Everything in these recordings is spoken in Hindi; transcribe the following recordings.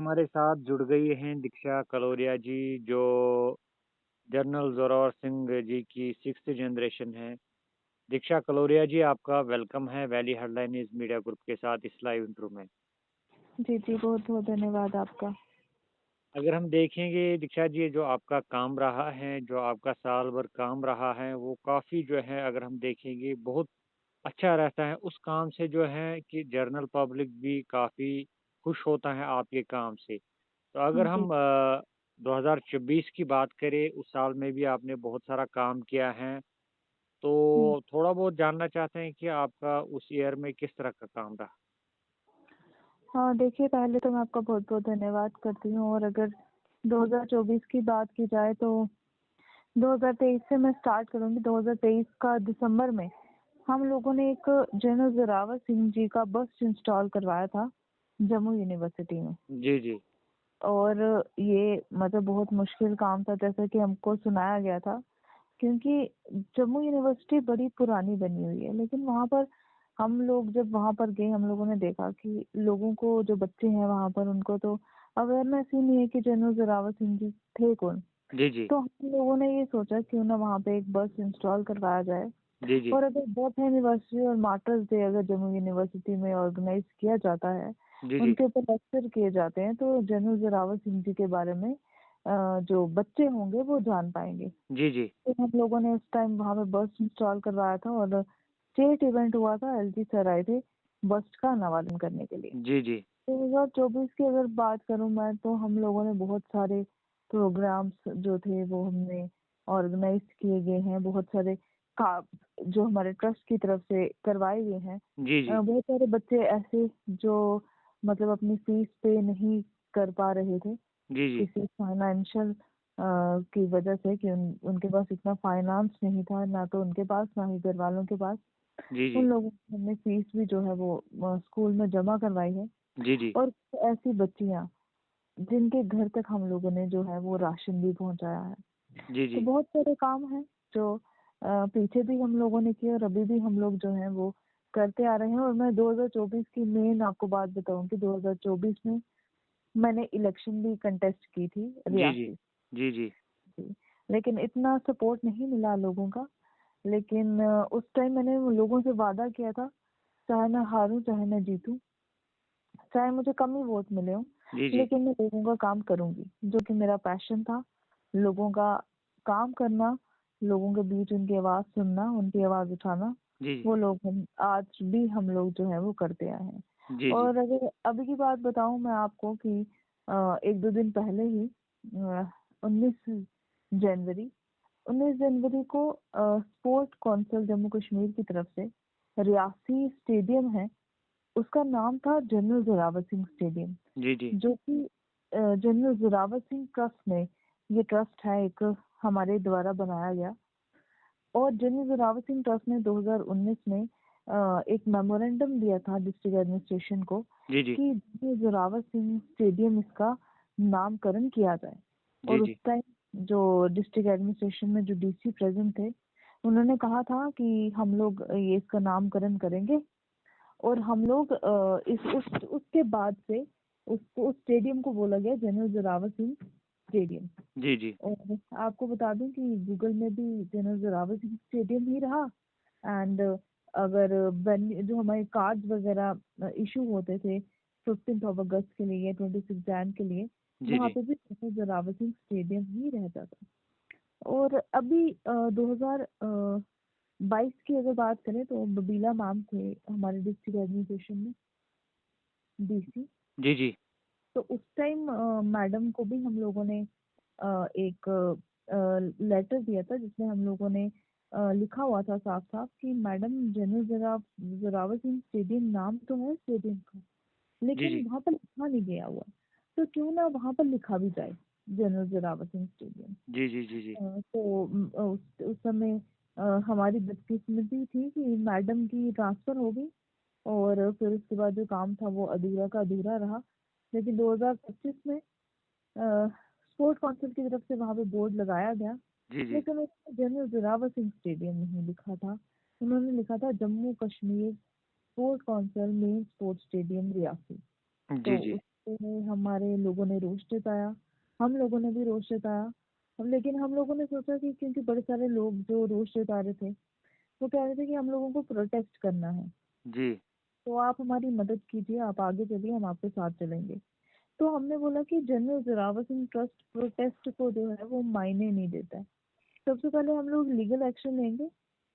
हमारे साथ जुड़ गई हैं दीक्षा कलोरिया जी, जो जनरल ज़ोरावर सिंह जी की 6th जनरेशन है। दीक्षा कलोरिया जी, आपका वेलकम है वैली हेडलाइन्स मीडिया ग्रुप के साथ इस लाइव इंटरव्यू में। जी, जी, बहुत-बहुत धन्यवाद आपका। अगर हम देखेंगे दीक्षा जी, जो आपका काम रहा है, जो आपका साल भर काम रहा है, वो काफ़ी जो है अगर हम देखेंगे बहुत अच्छा रहता है। उस काम से जो है कि जनरल पब्लिक भी काफ़ी खुश होता है आपके काम से। तो अगर जी, हम 2024 की बात करें, उस साल में भी आपने बहुत सारा काम किया है, हुँ। तो थोड़ा बहुत जानना चाहते हैं कि आपका उस ईयर में किस तरह का काम रहा? हाँ, देखिए पहले तो मैं आपका बहुत-बहुत धन्यवाद करती हूँ और अगर 2024 की बात की जाए तो 2023 से मैं स्टार्ट करूँगी। 2023 का दिसंबर में हम लोगों ने एक जनरल ज़ोरावर सिंह जी का बस्ट इंस्टॉल करवाया था, जम्मू यूनिवर्सिटी में। जी, जी। और ये मतलब बहुत मुश्किल काम था जैसा कि हमको सुनाया गया था। क्योंकि जम्मू यूनिवर्सिटी बड़ी पुरानी बनी हुई है, लेकिन वहाँ पर हम लोग जब वहाँ पर गए, हम लोगों ने देखा कि लोगों को जो बच्चे हैं वहाँ पर उनको तो अवेयरनेस ही नहीं है कि जनरल ज़ोरावर सिंह जी थे कौन। जी, जी। तो हम लोगों ने ये सोचा क्यों ना वहाँ पे एक बस इंस्टॉल करवाया जाए जी, जी। और अगर बर्थ एनिवर्सरी और मार्टर्स डे अगर जम्मू यूनिवर्सिटी में ऑर्गेनाइज किया जाता है, जी, जी। उनके ऊपर लेक्चर किए जाते हैं तो जनरल ज़ोरावर सिंह जी के बारे में जो बच्चे होंगे वो जान पाएँगे। जी, जी। तो हम लोगों ने उस टाइम वहाँ पे बस इंस्टॉल करवाया था और स्टेट इवेंट हुआ था, एलजी सर आए थे बस का अनावरण करने के लिए। जी, जी। 2024 की अगर बात करूँ मैं तो हम लोगों ने बहुत सारे प्रोग्राम्स जो थे वो हमने ऑर्गेनाइज किए गए हैं। बहुत सारे का जो हमारे ट्रस्ट की तरफ से करवाए गए हैं। जी, जी। बहुत सारे बच्चे ऐसे जो मतलब अपनी फीस पे नहीं कर पा रहे थे। जी, जी। किसी फाइनेंशियल की वजह से कि उनके पास इतना फाइनेंस नहीं था, ना तो उनके पास ना ही घर वालों के पास। जी, उन जी। लोगों ने हमने फीस भी जो है वो स्कूल में जमा करवाई है। जी, जी। और ऐसी बच्चियां जिनके घर तक हम लोगों ने जो है वो राशन भी पहुंचाया है। जी, तो जी। बहुत सारे काम हैं जो पीछे भी हम लोगों ने किए और अभी भी हम लोग जो है वो करते आ रहे हैं। और मैं 2024 की मेन आपको बात बताऊं कि 2024 में मैंने इलेक्शन भी कंटेस्ट की थी जी, जी। रियासी। जी, जी। जी, लेकिन इतना सपोर्ट नहीं मिला लोगों का। लेकिन उस टाइम मैंने उन लोगों से वादा किया था, चाहे मैं हारूं चाहे मैं जीतूं, चाहे मुझे कम ही वोट मिले हों, जी, जी। लेकिन मैं लोगों का काम करूंगी, जो कि मेरा पैशन था। लोगों का काम करना, लोगों के बीच उनकी आवाज सुनना, उनकी आवाज उठाना, जी, वो लोग हम आज भी हम लोग जो है वो करते आए हैं। जी। जी। और अगर अभी की बात बताऊं मैं आपको कि एक दो दिन पहले ही 19 जनवरी 19 जनवरी को स्पोर्ट काउंसिल जम्मू कश्मीर की तरफ से रियासी स्टेडियम है, उसका नाम था जनरल जोरावर सिंह स्टेडियम। जी, जी। जो कि जनरल जोरावर सिंह ट्रस्ट ने, ये ट्रस्ट है एक हमारे द्वारा बनाया गया। और जनरल जोरावर सिंह ट्रस्ट ने 2019 में एक मेमोरेंडम दिया था डिस्ट्रिक्ट एडमिनिस्ट्रेशन को जी, जी। कि जनरल जोरावर सिंह स्टेडियम इसका नामकरण किया जाए। जी, और उस जी। टाइम जो डिस्ट्रिक्ट एडमिनिस्ट्रेशन में जो डीसी प्रेजेंट थे, उन्होंने कहा था कि हम लोग ये इसका नामकरण करेंगे। और हम लोग इस उसके बाद से उस स्टेडियम को बोला गया जनरल जोरावर सिंह स्टेडियम। जी, जी। और आपको बता दूं कि गूगल में भी जनरल जोरावर सिंह स्टेडियम ही रहा। एंड अगर जो हमारे कार्ड वगैरह इशू होते थे 15 अगस्त के लिए, 26 जैन के लिए, जी, वहाँ जी। पे भी जनरल जोरावर सिंह स्टेडियम ही रहता था। और अभी 2022 की अगर बात करें तो बबीला मैम थे हमारे डिस्ट्रिक्ट एडमिनिस्ट्रेशन में, डीसी। जी, जी। तो उस टाइम मैडम को भी हम लोगों ने एक लेटर दिया था जिसमें हम लोगों ने लिखा हुआ था साफ साफ कि madam general Zorawar Singh stadium नाम तो है स्टेडियम का, जी, लेकिन जी। वहाँ पर लिखा नहीं गया हुआ। तो क्यों ना वहाँ पर लिखा भी जाए जनरल जोरावर सिंह स्टेडियम। जी, जी, जी, जी। तो उस समय हमारी बदकिस्मती थी कि मैडम की ट्रांसफर हो गई और फिर उसके बाद जो काम था वो अधूरा का अधूरा रहा। लेकिन 2025 में स्पोर्ट काउंसिल की तरफ से वहाँ पे बोर्ड लगाया गया, जी, जी। लेकिन उसमें जनरल जोरावर सिंह स्टेडियम नहीं लिखा था। उन्होंने लिखा था Jammu Kashmir sport council main sports stadium Reasi. जी, तो जी। पे हमारे लोगों ने रोष जताया, हम लोगों ने भी रोष जताया। अब लेकिन हम लोगों ने सोचा कि क्योंकि बड़े सारे लोग जो रोष जता रहे थे, वो कह रहे थे कि हम लोगों को प्रोटेस्ट करना है, जी, तो आप हमारी मदद कीजिए, आप आगे चलिए, हम आपके साथ चलेंगे। तो हमने बोला कि general Zorawar Singh trust protest को जो है वो मायने नहीं देता है। सबसे पहले हम लोग लीगल एक्शन लेंगे,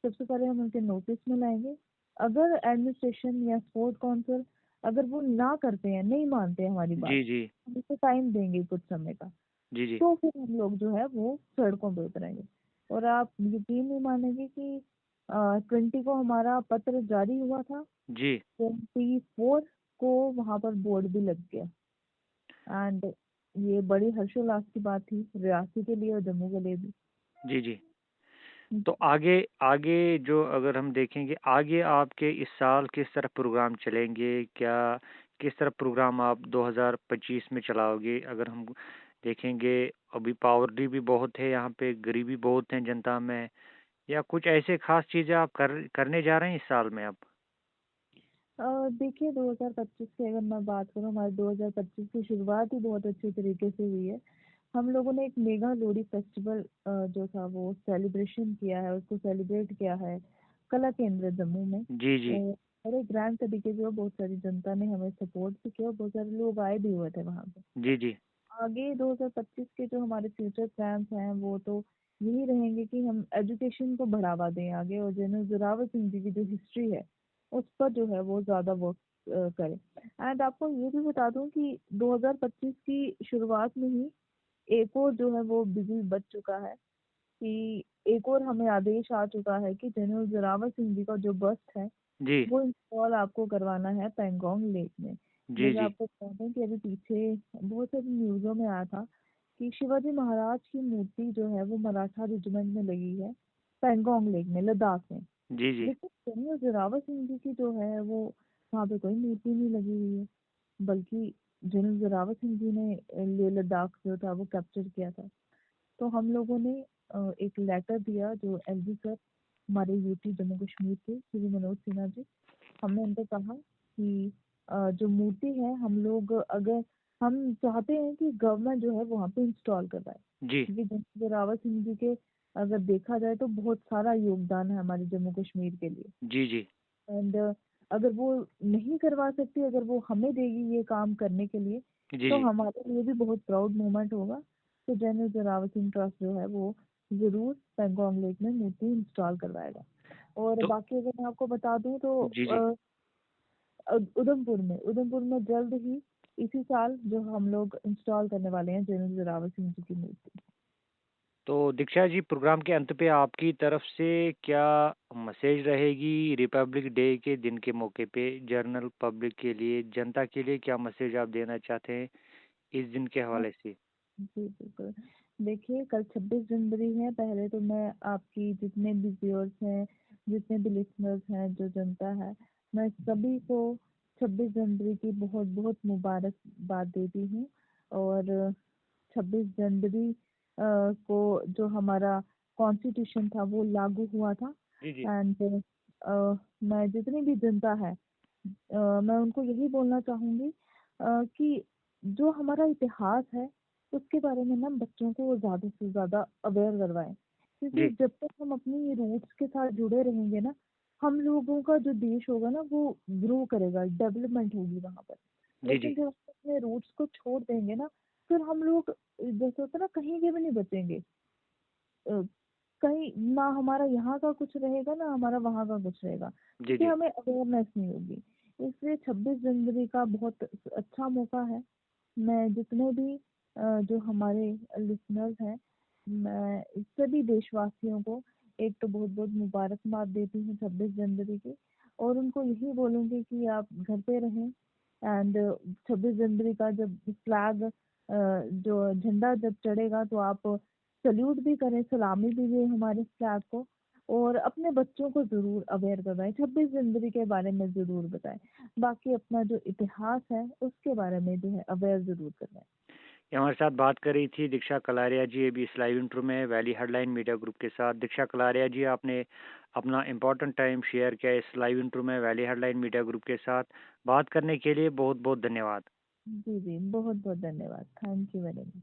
सबसे पहले हम उनके नोटिस में लाएंगे। अगर एडमिनिस्ट्रेशन या स्पोर्ट काउंसिल अगर वो ना करते हैं, नहीं मानते हैं हमारी बात, जी, जी, हम उसे टाइम देंगे कुछ समय का, जी, जी, तो फिर हम लोग जो है वो सड़कों पे उतरेंगे। और आप यकीन नहीं मानेंगे कि 20 को हमारा पत्र जारी हुआ था, जी, 24 को वहाँ पर बोर्ड भी लग गया। एंड ये बड़ी हर्षोल्लास की बात थी रियासी के लिए और जम्मू के लिए भी। जी, जी। तो आगे आगे जो अगर हम देखेंगे आगे आपके इस साल किस तरह प्रोग्राम चलेंगे? क्या किस तरह प्रोग्राम आप 2025 में चलाओगे? अगर हम देखेंगे अभी पावर्टी भी बहुत है यहाँ पे, गरीबी बहुत है जनता में, या कुछ ऐसे खास चीज़ें आप करने जा रहे हैं इस साल में आप? देखिए 2025 की अगर मैं बात करूँ, हमारे 2025 की शुरुआत ही बहुत अच्छे तरीके से हुई है। हम लोगों ने एक मेगा लोहड़ी फेस्टिवल जो था वो सेलिब्रेशन किया है, उसको सेलिब्रेट किया है कला केंद्र जम्मू में। जी, जी। और बड़े ग्रैंड तरीके से, और बहुत सारी जनता ने हमें सपोर्ट भी किया और बहुत सारे लोग आए भी हुए थे वहाँ पे। जी, जी। आगे 2025 के जो हमारे फ्यूचर प्लान्स हैं वो तो यही रहेंगे कि हम एजुकेशन को बढ़ावा दें आगे, और जनरल जोरावर सिंह जी की जो हिस्ट्री है उस पर जो है वो ज़्यादा वर्क करें। एंड आपको ये भी बता दूं कि 2025 की शुरुआत में ही एक और जो है वो बिजली बच चुका है कि एक और हमें आदेश आ चुका है कि जनरल जोरावर सिंह जी का जो बस्ट है जी। वो इंस्टॉल आपको करवाना है पेंगोंग लेक में। जी, जैसे जी। आपको बता दें कि अभी पीछे बहुत सारी न्यूज़ों में आया था कि शिवाजी महाराज की मूर्ति जो है वो मराठा रेजिमेंट में लगी है पेंगोंग लेक में, लद्दाख में। जी, जी। लेकिन जनरल जोरावर सिंह जी की जो है वो वहाँ पे कोई मूर्ति नहीं लगी हुई है, बल्कि जनरल जोरावर सिंह जी ने लेह लद्दाख जो था वो कैप्चर किया था। तो हम लोगों ने एक लेटर दिया जो एलजी सर, हमारे यूटी जम्मू कश्मीर के श्री मनोज सिन्हा जी, हमने उनको कहा कि जो मूर्ति है हम लोग अगर हम चाहते हैं कि गवर्नमेंट जो है वहाँ पे इंस्टॉल करवाए, जी, क्योंकि जनरल जोरावर सिंह जी के अगर देखा जाए तो बहुत सारा योगदान है हमारे जम्मू कश्मीर के लिए। जी, जी। एंड अगर वो नहीं करवा सकती, अगर वो हमें देगी ये काम करने के लिए, जी, तो जी। हमारे लिए भी बहुत प्राउड मोमेंट होगा। तो जनरल जोरावर सिंह ट्रस्ट जो है वो जरूर पेंगोंग लेक में मूर्ति इंस्टॉल करवाएगा। और तो बाकी अगर मैं आपको बता दूं तो जी, जी। उधमपुर में जल्द ही इसी साल जो हम लोग इंस्टॉल करने वाले हैं जनरल जोरावर सिंह जी की मूर्ति। तो दीक्षा जी, प्रोग्राम के अंत पे आपकी तरफ से क्या मैसेज रहेगी रिपब्लिक डे के दिन के मौके पे जनरल पब्लिक के लिए, जनता के लिए क्या मैसेज आप देना चाहते हैं इस दिन के हाँ, हवाले से? जी बिल्कुल। देखिए कल 26 जनवरी है। पहले तो मैं आपकी जितने भी व्यूअर्स हैं, जितने भी लिसनर्स हैं, जो जनता है, मैं सभी को 26 जनवरी की बहुत बहुत मुबारकबाद देती हूँ। और 26 जनवरी को जो हमारा कॉन्स्टिट्यूशन था वो लागू हुआ था। जी, जी। एंड मैं जितनी भी जनता है, मैं उनको यही बोलना चाहूंगी कि जो हमारा इतिहास है उसके बारे में ना बच्चों को ज़्यादा से ज़्यादा अवेयर करवाएं, क्योंकि जी, जब तक हम अपनी रूट्स के साथ जुड़े रहेंगे ना, हम लोगों का जो देश होगा ना वो ग्रो करेगा, डेवलपमेंट होगी वहाँ पर। जी, लेकिन जी, जब हम अपने रूट्स को छोड़ देंगे ना, फिर हम लोग जैसे होता है ना कहीं के भी नहीं बचेंगे। अ, कहीं ना हमारा यहाँ का कुछ रहेगा ना हमारा वहाँ का कुछ रहेगा, जी, क्योंकि जी, हमें अवेयरनेस नहीं होगी। इसलिए 26 जनवरी का बहुत अच्छा मौका है। मैं जितने भी जो हमारे लिसनर्स हैं, मैं सभी देशवासियों को एक तो बहुत बहुत मुबारकबाद देती हूँ 26 जनवरी की। और उनको यही बोलूँगी कि आप घर पे रहें। एंड 26 जनवरी का जब फ्लैग जो झंडा जब चढ़ेगा तो आप सल्यूट भी करें, सलामी भी दें हमारे फ्लैग को। और अपने बच्चों को ज़रूर अवेयर करवाएं, 26 जनवरी के बारे में ज़रूर बताएं। बाकी अपना जो इतिहास है उसके बारे में जो है अवेयर ज़रूर करवाएं। ये हमारे साथ बात कर रही थी दीक्षा कलारिया जी, अभी इस लाइव इंटरव्यू में वैली हेडलाइन मीडिया ग्रुप के साथ। दीक्षा कलारिया जी, आपने अपना इम्पोर्टेंट टाइम शेयर किया इस लाइव इंटरव्यू में वैली हेडलाइन मीडिया ग्रुप के साथ। बात करने के लिए बहुत बहुत धन्यवाद। जी, जी। बहुत-बहुत धन्यवाद। Thank you very much.